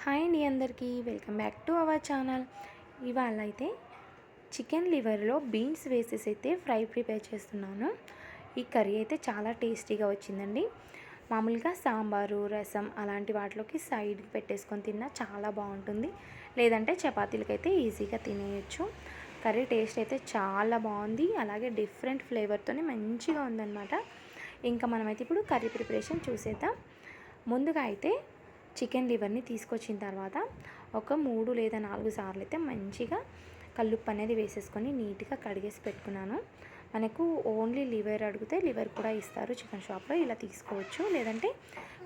Hi అండి అందరికీ welcome back to our channel. ఇవాళ అయితే చికెన్ లివర్లో బీన్స్ వేసేసి అయితే ఫ్రై ప్రిపేర్ చేస్తున్నాను. ఈ కర్రీ అయితే చాలా టేస్టీగా వచ్చిందండి. మామూలుగా సాంబారు, రసం అలాంటి వాటిలోకి సైడ్ పెట్టేసుకొని తిన్నా చాలా బాగుంటుంది. లేదంటే చపాతీలకైతే ఈజీగా తినేయచ్చు. కర్రీ టేస్ట్ అయితే చాలా బాగుంది. అలాగే డిఫరెంట్ ఫ్లేవర్తోనే మంచిగా ఉందన్నమాట. ఇంకా మనమైతే ఇప్పుడు కర్రీ ప్రిపరేషన్ చూసేద్దాం. ముందుగా అయితే చికెన్ లివర్ని తీసుకొచ్చిన తర్వాత ఒక 3 లేదా 4 సార్లు అయితే మంచిగా కల్లుప్పు అనేది వేసేసుకొని నీట్గా కడిగేసి పెట్టుకున్నాను. మనకు ఓన్లీ లివర్ అడిగితే లివర్ కూడా ఇస్తారు చికెన్ షాప్లో, ఇలా తీసుకోవచ్చు. లేదంటే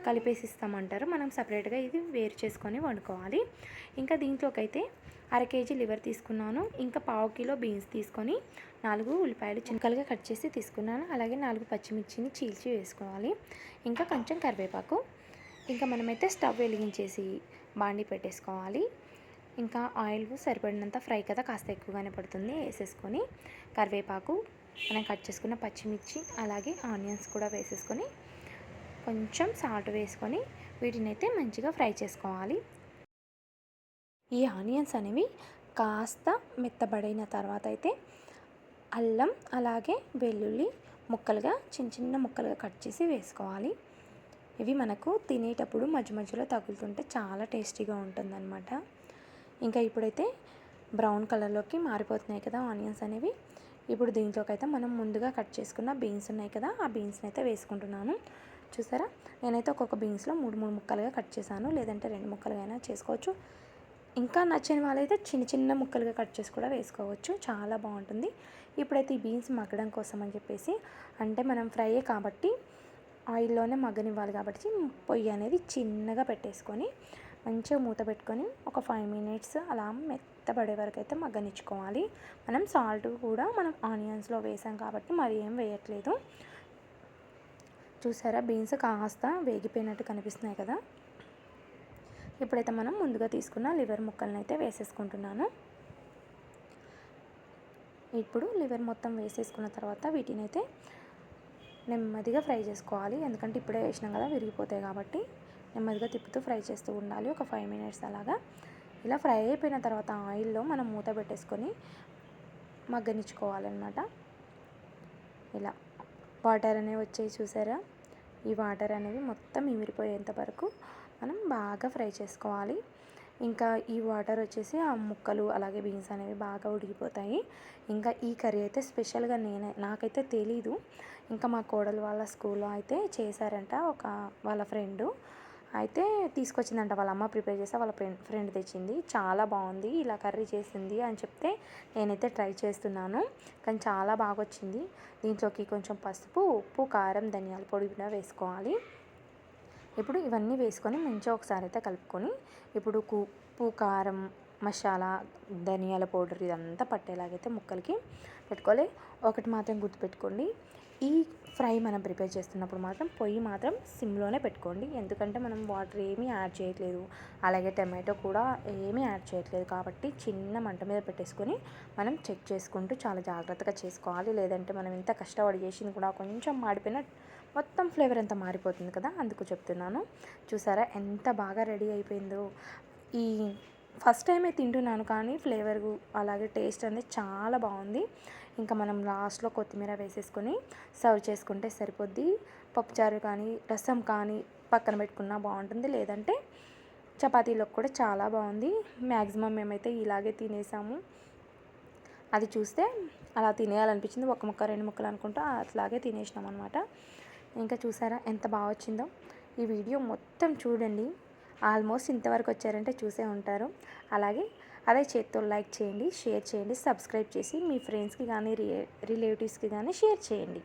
కలిపేసి ఇస్తామంటారు. మనం సపరేట్గా ఇది వేరు చేసుకొని వండుకోవాలి. ఇంకా దీంట్లోకైతే 1/2 కేజీ లివర్ తీసుకున్నాను. ఇంకా 1/2 కిలో బీన్స్ తీసుకొని 4 ఉల్లిపాయలు చిన్నకలుగా కట్ చేసి తీసుకున్నాను. అలాగే 4 పచ్చిమిర్చిని చీల్చి వేసుకోవాలి. ఇంకా కొంచెం కరివేపాకు. ఇంకా మనమైతే స్టవ్ వెలిగించేసి బాండి పెట్టేసుకోవాలి. ఇంకా ఆయిల్ సరిపడినంత ఫ్రై కదా, కాస్త ఎక్కువగానే పడుతుంది. వేసేసుకొని కరివేపాకు, మనం కట్ చేసుకున్న పచ్చిమిర్చి, అలాగే ఆనియన్స్ కూడా వేసేసుకొని కొంచెం సాల్ట్ వేసుకొని వీటిని అయితే మంచిగా ఫ్రై చేసుకోవాలి. ఈ ఆనియన్స్ అనేవి కాస్త మెత్తబడిన తర్వాత అయితే అల్లం అలాగే వెల్లుల్లి ముక్కలుగా చిన్న ముక్కలుగా కట్ చేసి వేసుకోవాలి. ఇవి మనకు తినేటప్పుడు మధ్య మధ్యలో తగులుతుంటే చాలా టేస్టీగా ఉంటుందన్నమాట. ఇంకా ఇప్పుడైతే బ్రౌన్ కలర్లోకి మారిపోతున్నాయి కదా ఆనియన్స్ అనేవి. ఇప్పుడు దీంట్లోకైతే మనం ముందుగా కట్ చేసుకున్న బీన్స్ ఉన్నాయి కదా, ఆ బీన్స్ని అయితే వేసుకుంటున్నాను. చూసారా, నేనైతే ఒక్కొక్క బీన్స్లో 3 ముక్కలుగా కట్ చేశాను. లేదంటే 2 ముక్కలుగా చేసుకోవచ్చు. ఇంకా నచ్చని వాళ్ళైతే చిన్న ముక్కలుగా కట్ చేసి కూడా వేసుకోవచ్చు. చాలా బాగుంటుంది. ఇప్పుడైతే ఈ బీన్స్ మగ్గడం కోసం అని చెప్పేసి, అంటే మనం ఫ్రైయే కాబట్టి ఆయిల్లోనే మగ్గనివ్వాలి కాబట్టి పొయ్యి అనేది చిన్నగా పెట్టేసుకొని మంచిగా మూత పెట్టుకొని ఒక 5 మినిట్స్ అలా మెత్తబడే వరకు అయితే మగ్గనిచ్చుకోవాలి. మనం సాల్ట్ కూడా మనం ఆనియన్స్లో వేసాం కాబట్టి మరి ఏం వేయట్లేదు. చూసారా, బీన్స్ కాస్త వేగిపోయినట్టు కనిపిస్తున్నాయి కదా. ఇప్పుడైతే మనం ముందుగా తీసుకున్న లివర్ ముక్కలను అయితే వేసేసుకుంటున్నాను. ఇప్పుడు లివర్ మొత్తం వేసేసుకున్న తర్వాత వీటిని అయితే నెమ్మదిగా ఫ్రై చేసుకోవాలి. ఎందుకంటే ఇప్పుడే వేసినాం కదా, విరిగిపోతాయి కాబట్టి నెమ్మదిగా తిప్పుతూ ఫ్రై చేస్తూ ఉండాలి. ఒక 5 మినిట్స్ అలాగా. ఇలా ఫ్రై అయిపోయిన తర్వాత ఆయిల్లో మనం మూత పెట్టేసుకొని మగ్గనిచ్చుకోవాలన్నమాట. ఇలా వాటర్ అనేవి వచ్చాయి చూసారా. ఈ వాటర్ అనేవి మొత్తం ఇమిరిపోయేంత వరకు మనం బాగా ఫ్రై చేసుకోవాలి. ఇంకా ఈ వాటర్ వచ్చేసి ఆ ముక్కలు అలాగే బీన్స్ అనేవి బాగా ఉడికిపోతాయి. ఇంకా ఈ కర్రీ అయితే స్పెషల్గా నాకైతే తెలీదు. ఇంకా మా కోడలు వాళ్ళ స్కూల్లో అయితే చేశారంట. వాళ్ళ ఫ్రెండు అయితే తీసుకొచ్చిందంట. వాళ్ళ అమ్మ ప్రిపేర్ చేస్తే వాళ్ళ ఫ్రెండ్ తెచ్చింది. చాలా బాగుంది, ఇలా కర్రీ చేసింది అని చెప్తే నేనైతే ట్రై చేస్తున్నాను. కానీ చాలా బాగా వచ్చింది. దీంట్లోకి కొంచెం పసుపు, ఉప్పు, కారం, ధనియాల పొడి కూడా వేసుకోవాలి. ఇప్పుడు ఇవన్నీ వేసుకొని మంచిగా ఒకసారి అయితే కలుపుకొని ఇప్పుడు ఉప్పు, కారం, మసాలా, ధనియాల పౌడర్ ఇదంతా పట్టేలాగైతే ముక్కలకి పెట్టుకోవాలి. ఒకటి మాత్రం గుర్తుపెట్టుకోండి, ఈ ఫ్రై మనం ప్రిపేర్ చేస్తున్నప్పుడు మాత్రం పొయ్యి మాత్రం సిమ్లోనే పెట్టుకోండి. ఎందుకంటే మనం వాటర్ ఏమీ యాడ్ చేయట్లేదు, అలాగే టమాటో కూడా ఏమీ యాడ్ చేయట్లేదు కాబట్టి చిన్న మంట మీద పెట్టేసుకొని మనం చెక్ చేసుకుంటూ చాలా జాగ్రత్తగా చేసుకోవాలి. లేదంటే మనం ఇంత కష్టపడి చేసింది కూడా కొంచెం మాడిపోయిన మొత్తం ఫ్లేవర్ అంతా మారిపోతుంది కదా, అందుకు చెప్తున్నాను. చూసారా ఎంత బాగా రెడీ అయిపోయిందో. ఈ ఫస్ట్ టైమే తింటున్నాను కానీ ఫ్లేవర్ అలాగే టేస్ట్ అనేది చాలా బాగుంది. ఇంకా మనం లాస్ట్లో కొత్తిమీర వేసేసుకొని సర్వ్ చేసుకుంటే సరిపోద్ది. పప్పుచారు కానీ రసం కానీ పక్కన పెట్టుకున్నా బాగుంటుంది. లేదంటే చపాతీలోకి కూడా చాలా బాగుంది. మ్యాక్సిమం మేమైతే ఇలాగే తినేసాము. అది చూస్తే అలా తినేయాలనిపించింది. ఒక ముక్క 2 ముక్కలు అనుకుంటా అట్లాగే తినేసినాం అనమాట. ఇంకా చూసారా ఎంత బాగా వచ్చిందో. ఈ వీడియో మొత్తం చూడండి. ఆల్మోస్ట్ ఇంతవరకు వచ్చారంటే చూసే ఉంటారు. అలాగే అదే చేత్తో లైక్ చేయండి, షేర్ చేయండి, సబ్స్క్రైబ్ చేసి మీ ఫ్రెండ్స్కి కానీ రిలేటివ్స్కి కానీ షేర్ చేయండి.